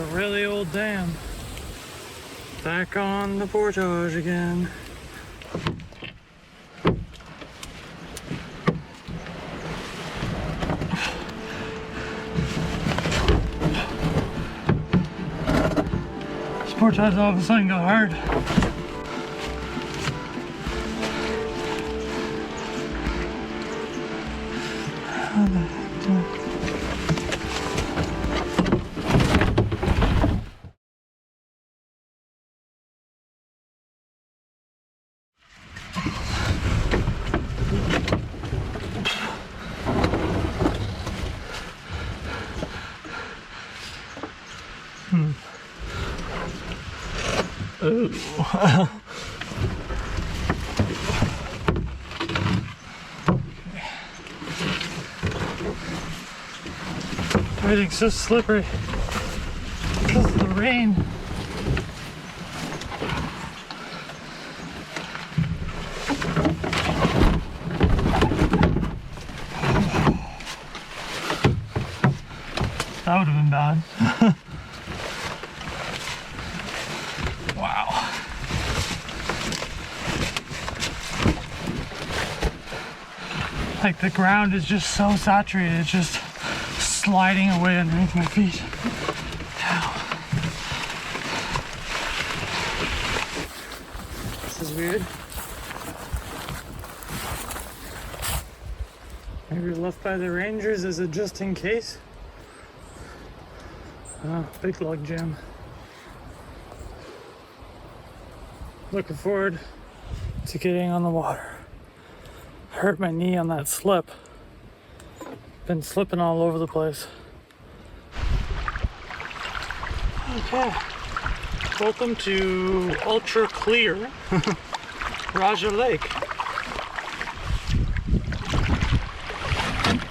a really old dam. Back on the portage again. This portage all of a sudden got hard. Oh. Everything's so slippery because of the rain. That would have been bad. Wow. Like the ground is just so saturated, it's just sliding away underneath my feet. Ow. This is weird. Maybe left by the rangers as a just in case. Oh, big log jam. Looking forward to getting on the water. I hurt my knee on that slip. Been slipping all over the place. Okay. Welcome to ultra clear Raja Lake.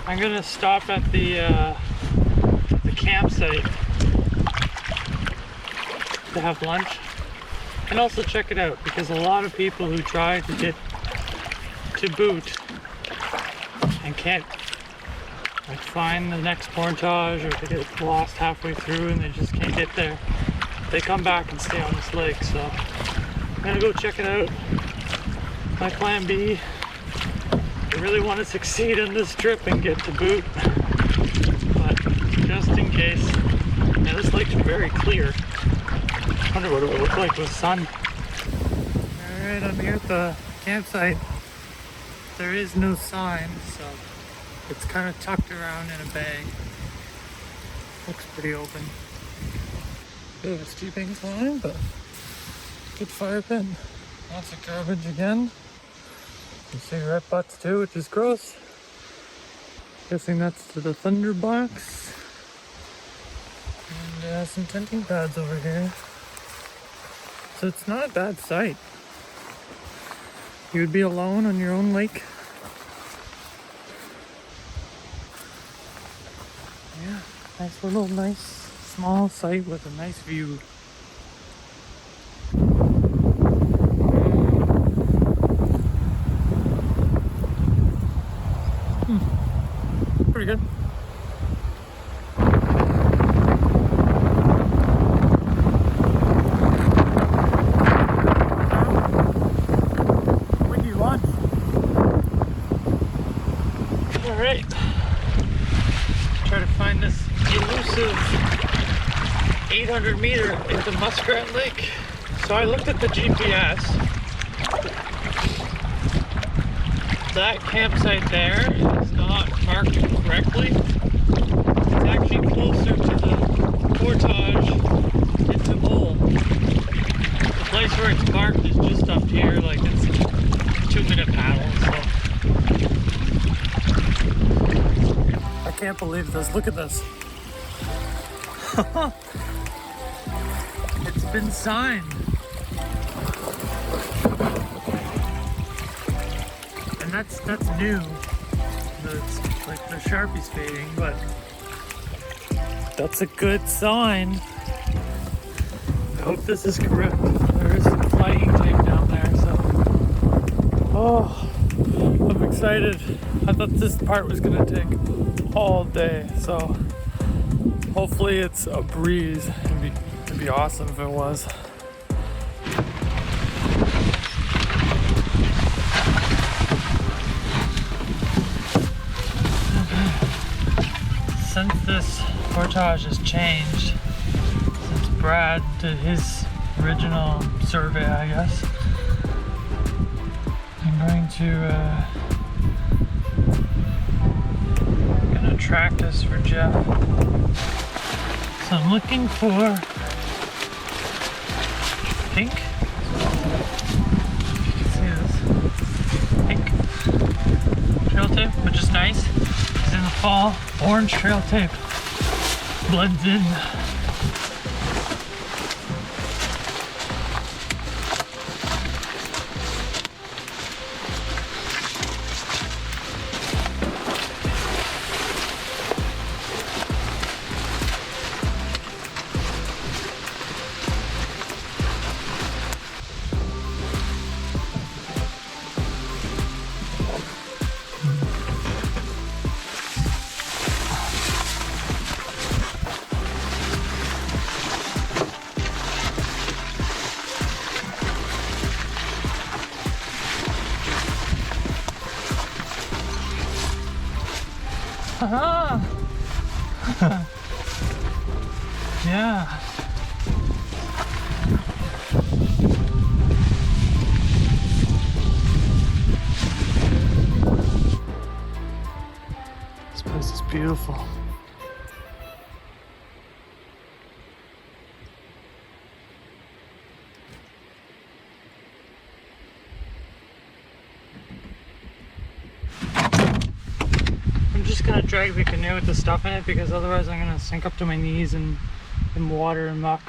I'm gonna stop at the campsite to have lunch and also check it out, because a lot of people who try to get to boot and can't like find the next portage, or they get lost halfway through and they just can't get there, they come back and stay on this lake. So I'm gonna go check it out. My plan B, I really want to succeed on this trip and get to boot, but just in case. Now this lake's very clear. I wonder what it would look like with sun. Alright, I'm here at the campsite. There is no sign, so it's kind of tucked around in a bag. Looks pretty open. Bit of a steep incline, but good fire pit. Lots of garbage again. Some cigarette butts too, which is gross. Guessing that's to the thunder box. And some tenting pads over here. So it's not a bad site. You would be alone on your own lake. Yeah, nice small site with a nice view. Pretty good. What do you want? Alright. Try to find this elusive 800 meter into Muskrat Lake. So I looked at the GPS. That campsite there is not marked correctly. It's actually closer to the portage into Mole. The place where it's marked is just up here, like it's a 2-minute paddle, so. I can't believe this, look at this. It's been signed. That's new. It's like the Sharpie's fading, but that's a good sign. I hope this is correct. There is some flagging tape down there, so. Oh, I'm excited. I thought this part was gonna take all day, so hopefully it's a breeze and be be awesome if it was. Since this portage has changed, since Brad did his original survey, I guess, I'm going to gonna track this for Jeff. So I'm looking for pink. If you can see this, pink trail tape, which is nice. It's in the fall. Orange trail tape blends in. Haha! Yeah. This place is beautiful. I'm just gonna drag the canoe with the stuff in it because otherwise I'm gonna sink up to my knees in water and muck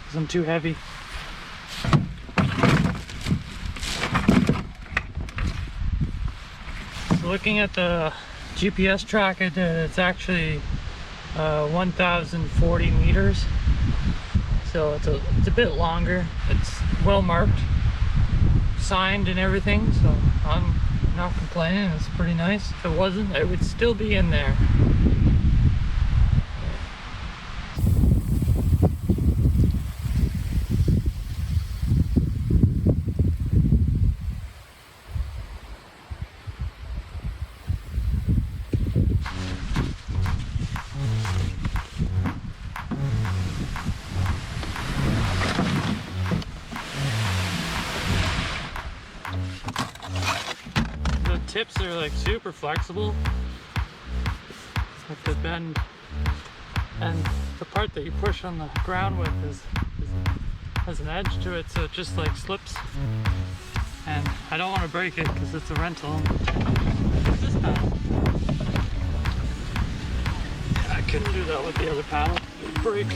because I'm too heavy. So looking at the GPS track I did, it's actually 1,040 meters. So it's a bit longer. It's well marked, signed and everything, so I'm not complaining. It's pretty nice. If it wasn't, it would still be in there. Tips are like super flexible, like the bend, and the part that you push on the ground with has an edge to it, so it just like slips, and I don't want to break it because it's a rental. It's just I couldn't do that with the other paddle. It'd break.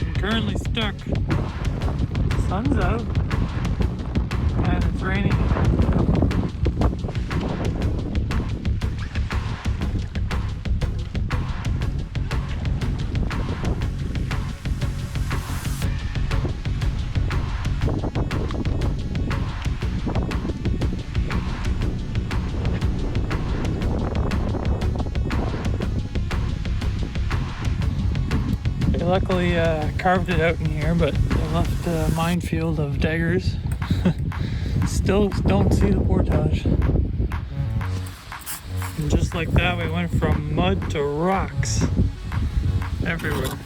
I'm currently stuck. Sun's out and it's raining. They luckily carved it out in here, but left a minefield of daggers. Still don't see the portage. And just like that, we went from mud to rocks everywhere.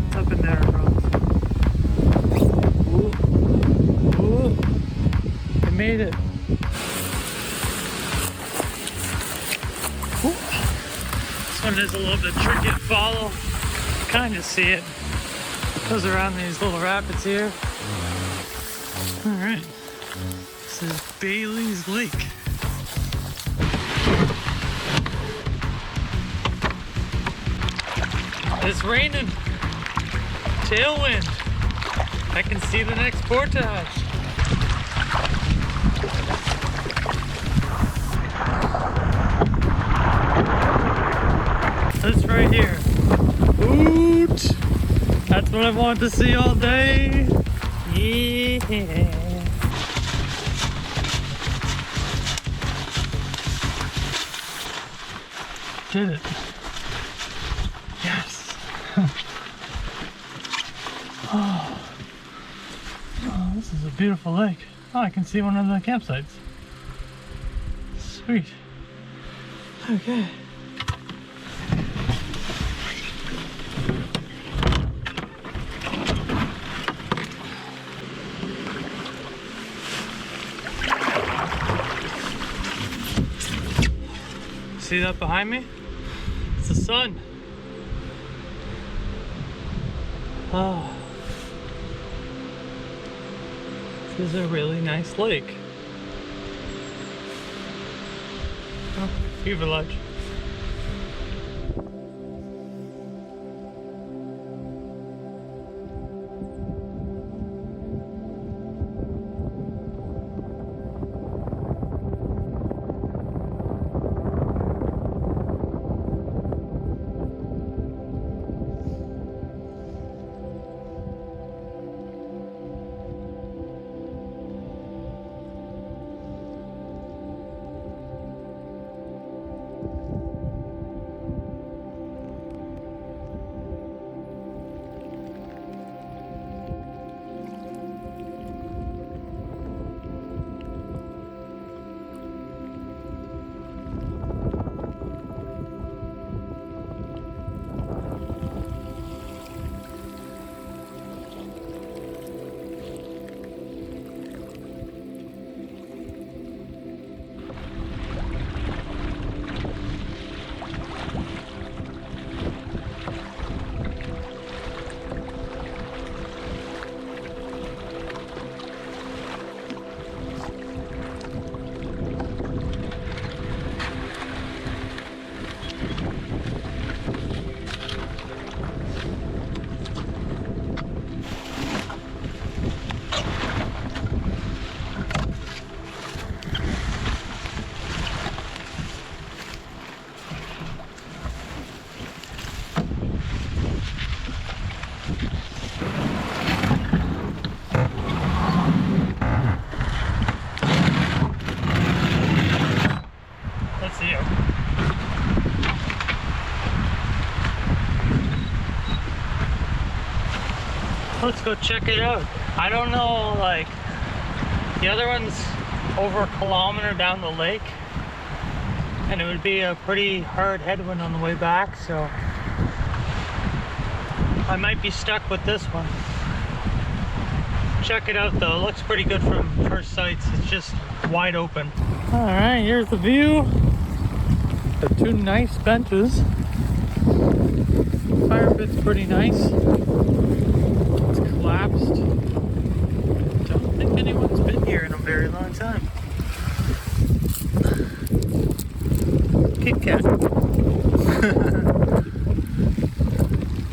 It's up in there, bro. Ooh. Ooh. I made it. This one is a little bit tricky to follow. Kind of see it. Goes around these little rapids here. Alright. This is Bailey's Lake. It's raining. Tailwind. I can see the next portage. This right here. Woot! That's what I want to see all day. Yeah. Did it. Yes. Oh, this is a beautiful lake. Oh, I can see one of the campsites. Sweet. Okay. See that behind me? It's the sun. Oh. This is a really nice lake. Oh, Beaver Lodge. Let's go check it out. I don't know, like, the other one's over a kilometer down the lake, and it would be a pretty hard headwind on the way back, so I might be stuck with this one. Check it out though, it looks pretty good from first sights. It's just wide open. Alright, here's the view. The two nice benches. Fire pit's pretty nice. Collapsed. Don't think anyone's been here in a very long time. Kit Kat.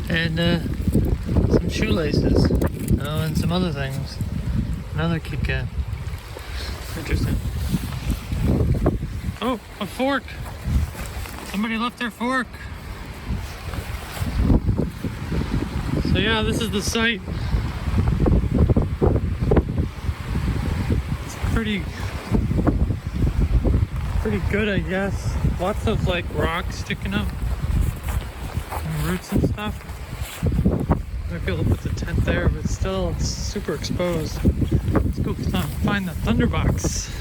And some shoelaces. Oh, and some other things. Another Kit Kat. Interesting. Oh, a fork. Somebody left their fork. So yeah, this is the site. Pretty good, I guess. Lots of like rocks sticking up and roots and stuff. Might be able to put the tent there, but still it's super exposed. Let's go find the thunderbox.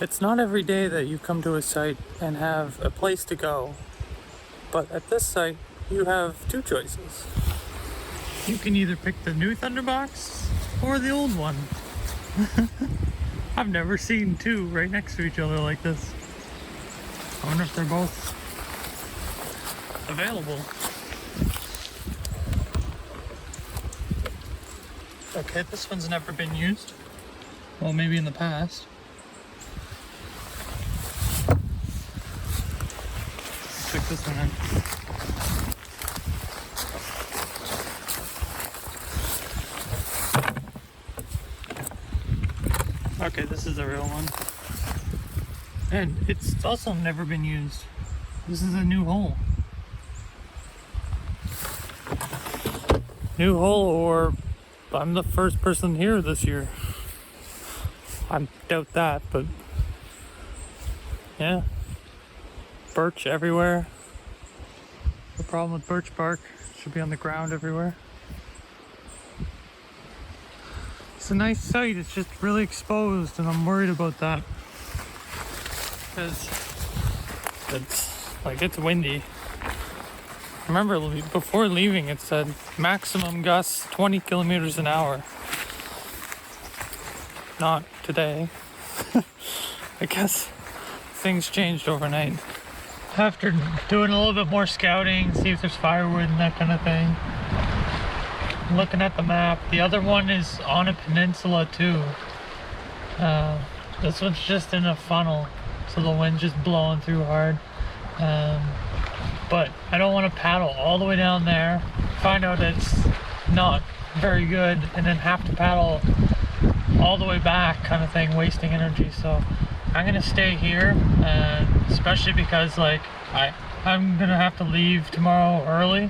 It's not every day that you come to a site and have a place to go, but at this site you have two choices. You can either pick the new thunderbox or the old one. I've never seen two right next to each other like this. I wonder if they're both available. Okay, this one's never been used. Well, maybe in the past. Check this one out. Okay, this is the real one. And it's also never been used. This is a new hole. New hole, or I'm the first person here this year. I doubt that, but yeah. Birch everywhere. The problem with birch bark, should be on the ground everywhere. It's a nice site, it's just really exposed, and I'm worried about that. Because it's windy. Remember, before leaving it said maximum gusts 20 kilometers an hour. Not today. I guess things changed overnight. After doing a little bit more scouting, see if there's firewood and that kind of thing. Looking at the map, the other one is on a peninsula too. This one's just in a funnel, so the wind's just blowing through hard. But I don't want to paddle all the way down there, find out it's not very good, and then have to paddle all the way back kind of thing, wasting energy. So I'm gonna stay here, especially because like I'm gonna have to leave tomorrow early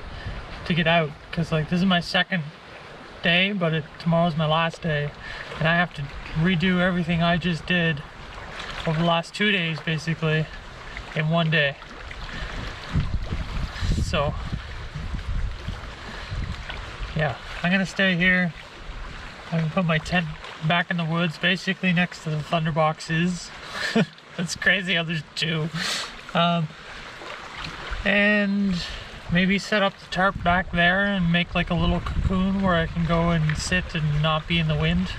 to get out, because like this is my second day, but tomorrow's my last day, and I have to redo everything I just did over the last 2 days basically in one day. So yeah, I'm gonna stay here. I'm gonna put my tent back in the woods, basically next to the thunder boxes. It's crazy how there's two. And maybe set up the tarp back there and make like a little cocoon where I can go and sit and not be in the wind.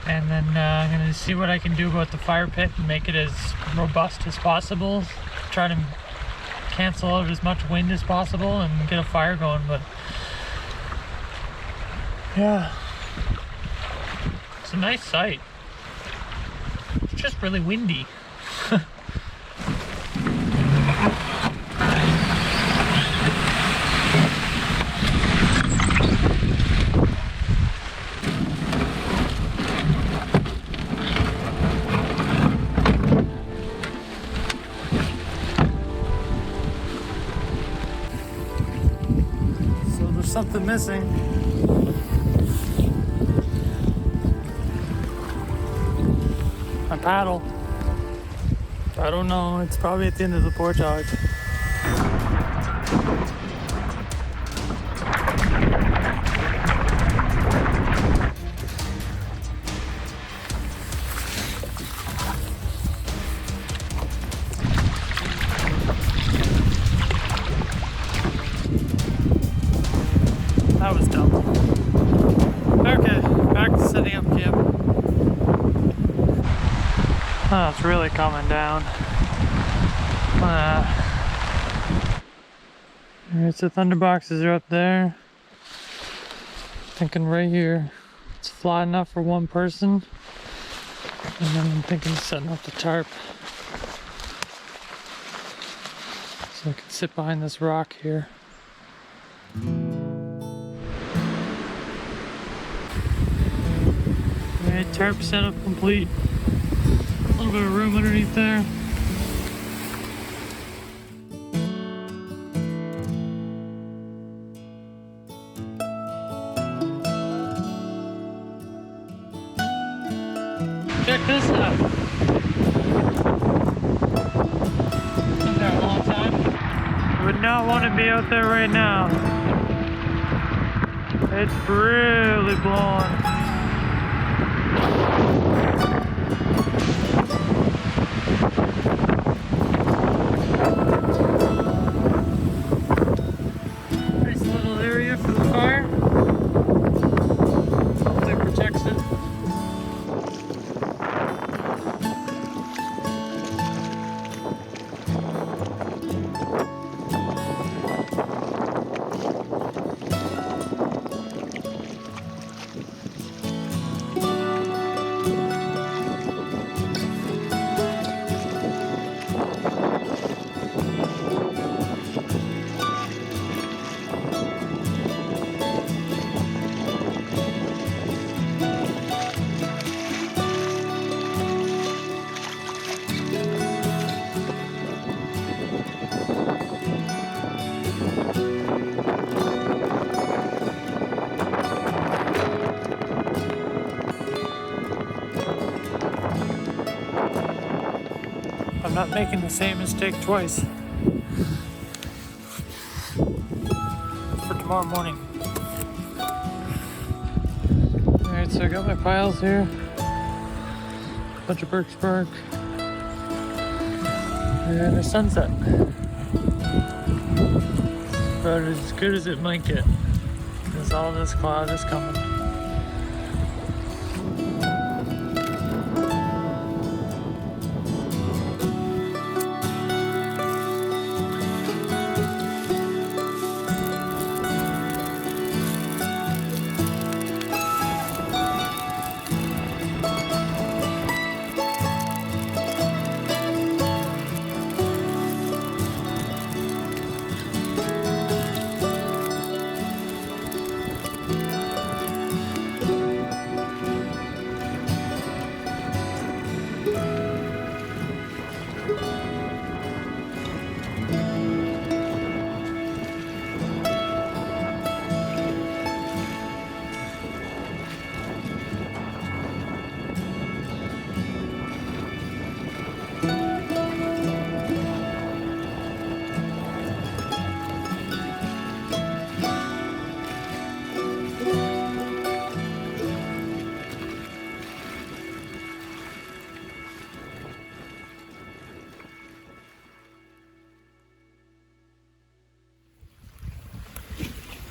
And then I'm gonna see what I can do about the fire pit and make it as robust as possible. Try to cancel out as much wind as possible and get a fire going. But yeah, it's a nice site. It's just really windy. So there's something missing. My paddle. I don't know, it's probably at the end of the portage. That was dumb. Okay, back to setting up camp. Oh, it's really coming down. Alright, so thunder boxes are up there. Thinking right here. It's flat enough for one person. And then I'm thinking of setting up the tarp, so I can sit behind this rock here. Alright, tarp setup complete. A little bit of room underneath there. Check this out. Been there a long time. I would not want to be out there right now. It's really blowing. Nice little area for the fire. Hopefully it protects it. I'm not making the same mistake twice. For tomorrow morning. Alright, so I got my piles here. Bunch of birch bark. And a sunset. About as good as it might get. Because all this cloud is coming.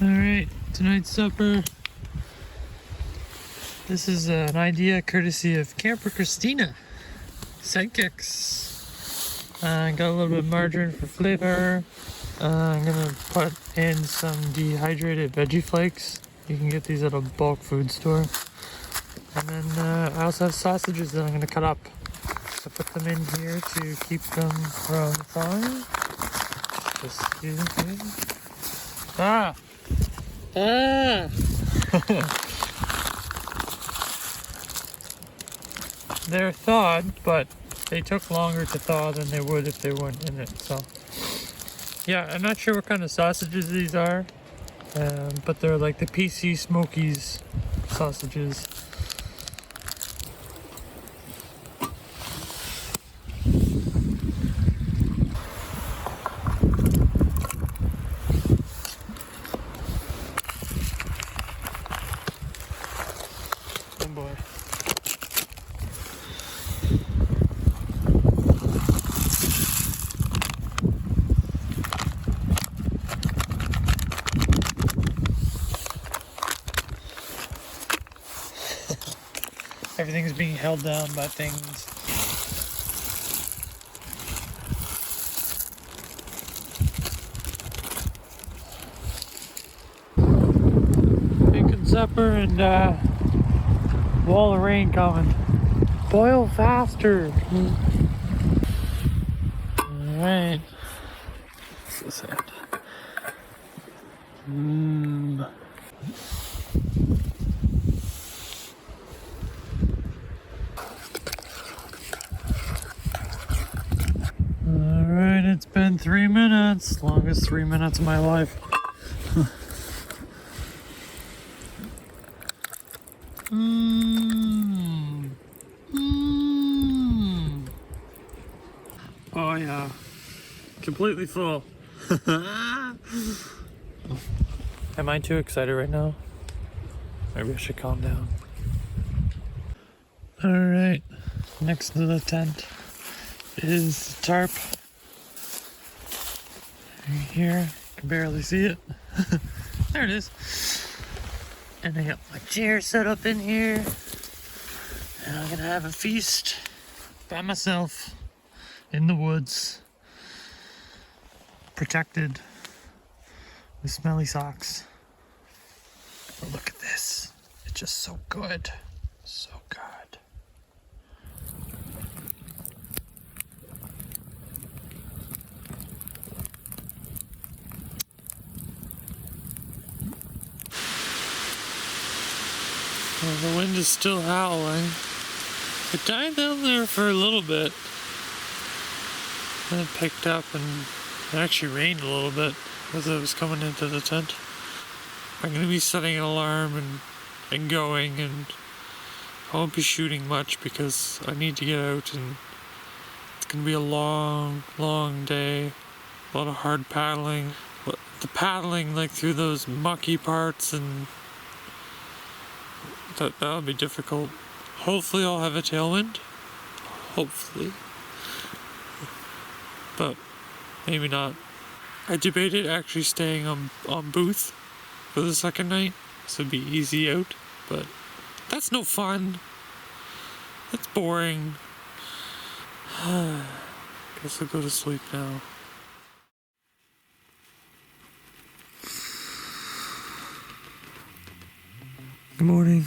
Alright, tonight's supper. This is an idea courtesy of Camper Christina. Sidekicks. Got a little bit of margarine for flavor. I'm gonna put in some dehydrated veggie flakes. You can get these at a bulk food store. And then I also have sausages that I'm gonna cut up. So put them in here to keep them from thawing. Just Ah! They're thawed, but they took longer to thaw than they would if they weren't in it. So, yeah, I'm not sure what kind of sausages these are, but they're like the PC Smokies sausages. Everything's being held down by things. Bacon supper and wall of rain coming. Boil faster. Alright. What's this at? Alright, it's been 3 minutes. Longest 3 minutes of my life. Oh yeah. Completely full. Am I too excited right now? Maybe I should calm down. Alright, next to the tent is the tarp. Right here, I can barely see it. There it is. And I got my chair set up in here. And I'm gonna have a feast by myself in the woods. Protected with smelly socks. But look at this. It's just so good. So good. Well, the wind is still howling. It died down there for a little bit. Then it picked up and it actually rained a little bit as it was coming into the tent. I'm going to be setting an alarm and going, and I won't be shooting much because I need to get out and gonna be a long, long day. A lot of hard paddling. The paddling like through those mucky parts, and that'll be difficult. Hopefully I'll have a tailwind. Hopefully. But maybe not. I debated actually staying on booth for the second night, so it'd be easy out, but that's no fun. That's boring. Guess I'll go to sleep now. Good morning.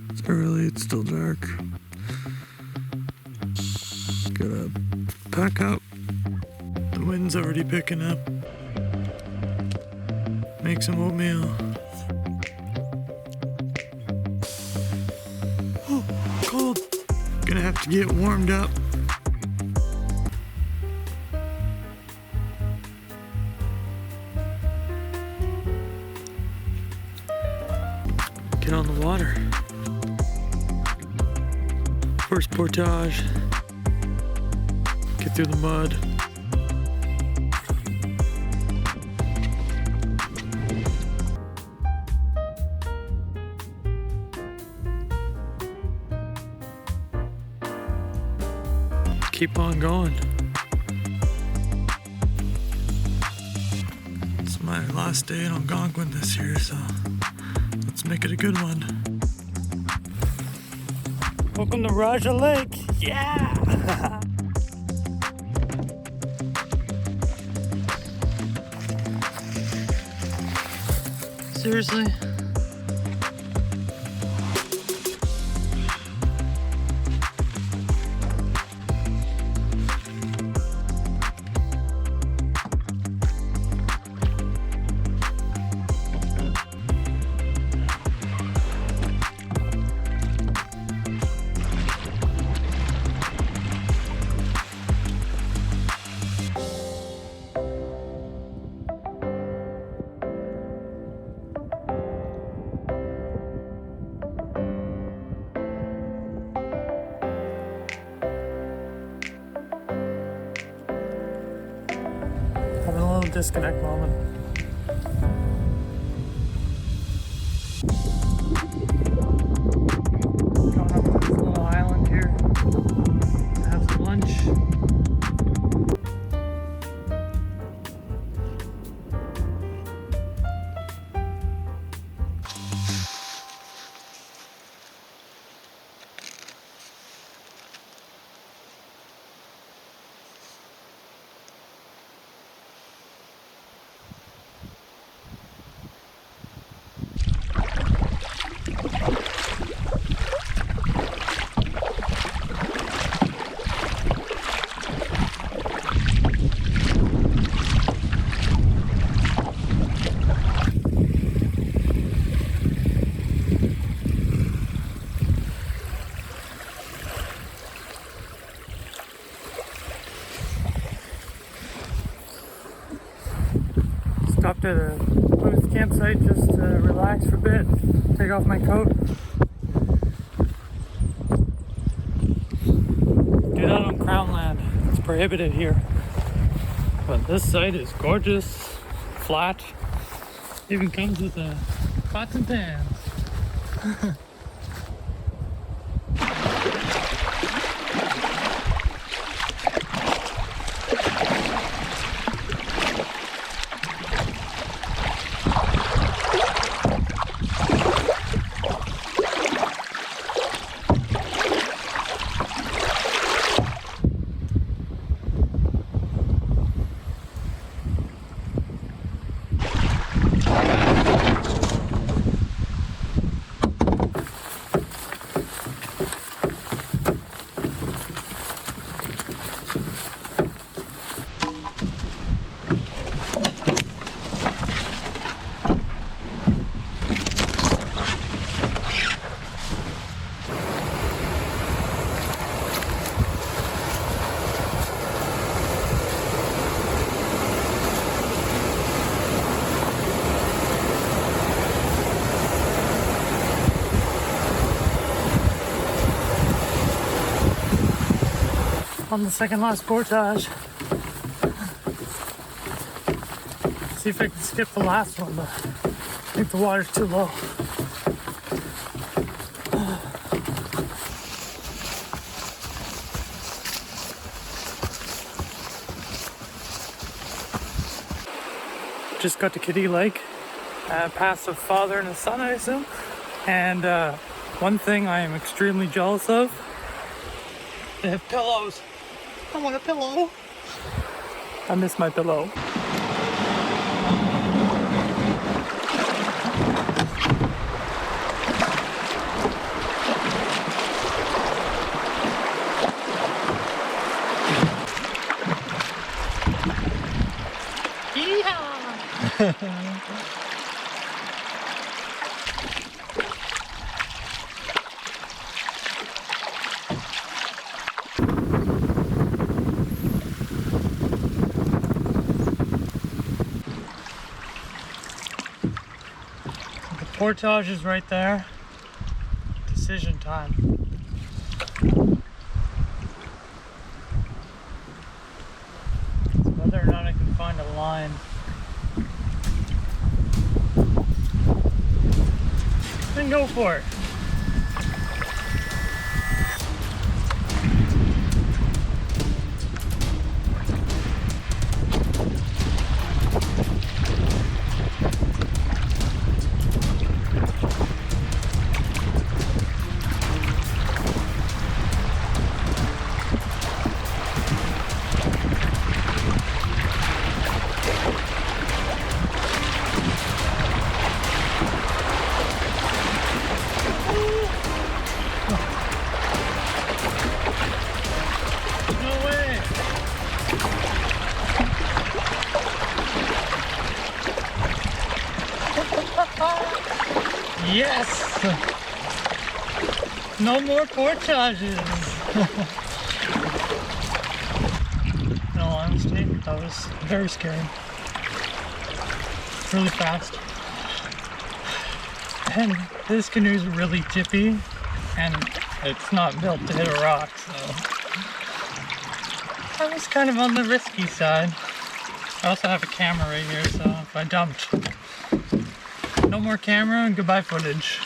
It's early, it's still dark. Gotta pack up. The wind's already picking up. Make some oatmeal. Oh, cold. Gonna have to get warmed up. Get on the water. First portage. Get through the mud. Keep on going. It's my last day in Algonquin this year, so let's make it a good one. Welcome to Raja Lake. Yeah! Seriously? Having a little disconnect moment. Going up to this little island here. Have some lunch. Stopped at a booth campsite just to relax for a bit, take off my coat. Get out on Crown land. It's prohibited here. But this site is gorgeous, flat. Even comes with pots and pans. on the second last portage. See if I can skip the last one, but I think the water's too low. Just got to Kitty Lake, past a father and a son, I assume. And one thing I am extremely jealous of, they have pillows. I want a pillow. I miss my pillow. Portage is right there. Decision time. Whether or not I can find a line. Then go for it. Yes! No more portages! No, honestly, that was very scary. Really fast. And this canoe is really tippy, and it's not built to hit a rock, so I was kind of on the risky side. I also have a camera right here, so if I dumped, no more camera and goodbye footage.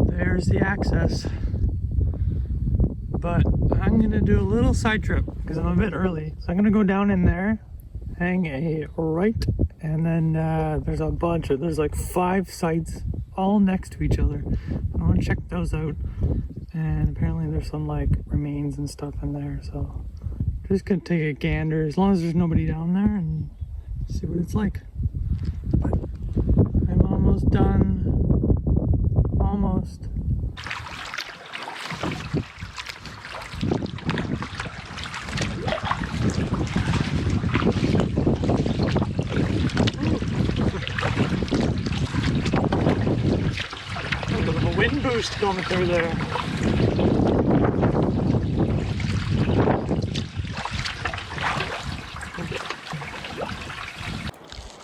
There's the access, but I'm gonna do a little side trip because I'm a bit early. So I'm gonna go down in there, hang a right, and then there's like 5 sites all next to each other. I want to check those out, and apparently there's some like remains and stuff in there. So just gonna take a gander as long as there's nobody down there and see what it's like. But I'm almost done. Almost. A bit of a wind boost going through there.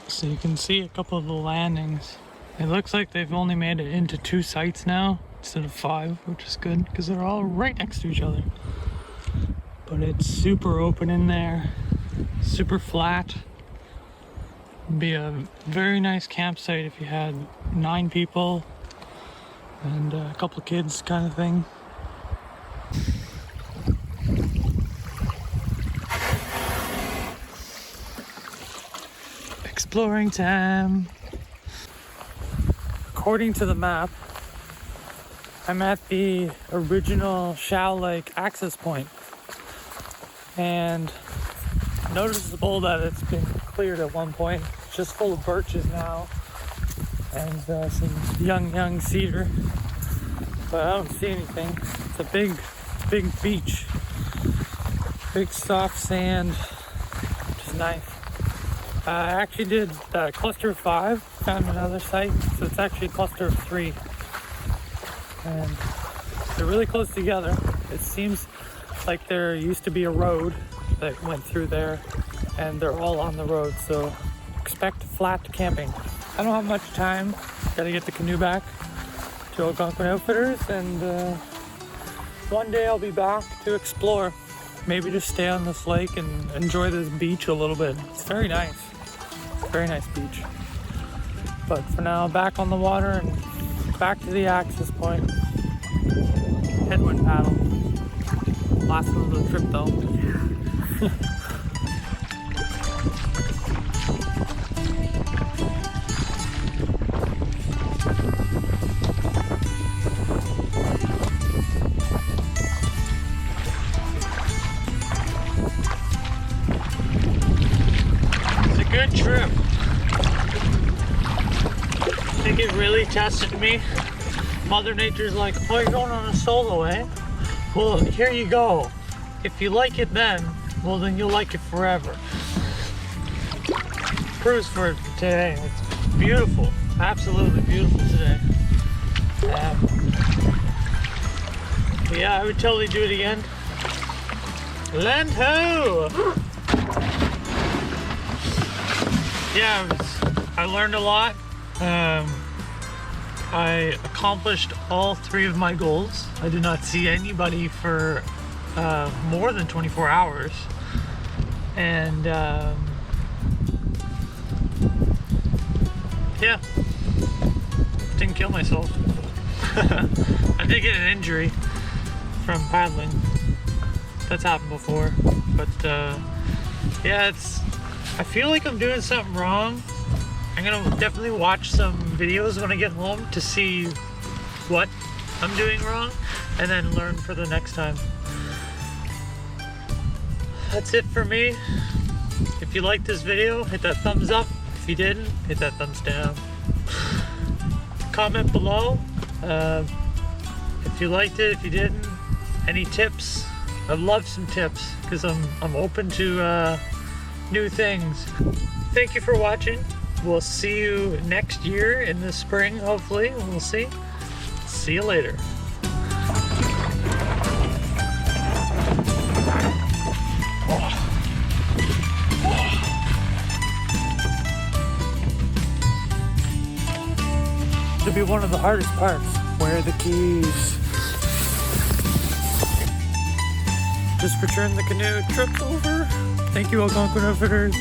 So you can see a couple of the landings. It looks like they've only made it into 2 sites now instead of 5, which is good because they're all right next to each other. But it's super open in there, super flat. It'd be a very nice campsite if you had 9 people and a couple of kids kind of thing. Exploring time. According to the map, I'm at the original Shao Lake access point, and noticeable that it's been cleared at one point. It's just full of birches now and some young cedar, but I don't see anything. It's a big beach. Big soft sand, which is nice. I actually did cluster 5, found another site, so it's actually cluster 3. And they're really close together. It seems like there used to be a road that went through there, and they're all on the road, so expect flat camping. I don't have much time. Gotta get the canoe back to Algonquin Outfitters, and one day I'll be back to explore. Maybe just stay on this lake and enjoy this beach a little bit. It's very nice. Very nice beach. But for now, back on the water and back to the access point. Headwind paddle. Last one of the trip though. Good trip. I think it really tested me. Mother Nature's like, oh, you're going on a solo, eh? Well, here you go. If you like it then, well then you'll like it forever. Cruise for it today. It's beautiful. Absolutely beautiful today. Yeah, I would totally do it again. Land ho! Yeah, I learned a lot. I accomplished all 3 of my goals. I did not see anybody for more than 24 hours. And yeah, didn't kill myself. I did get an injury from paddling. That's happened before. But yeah, I feel like I'm doing something wrong. I'm gonna definitely watch some videos when I get home to see what I'm doing wrong and then learn for the next time. That's it for me. If you liked this video, hit that thumbs up. If you didn't, hit that thumbs down. Comment below if you liked it, if you didn't. Any tips? I'd love some tips because I'm open to new things. Thank you for watching. We'll see you next year in the spring, hopefully. We'll see. See you later. To be one of the hardest parts. Where are the keys? Just returned the canoe. Trip's over. Thank you, Algonquin Outfitters.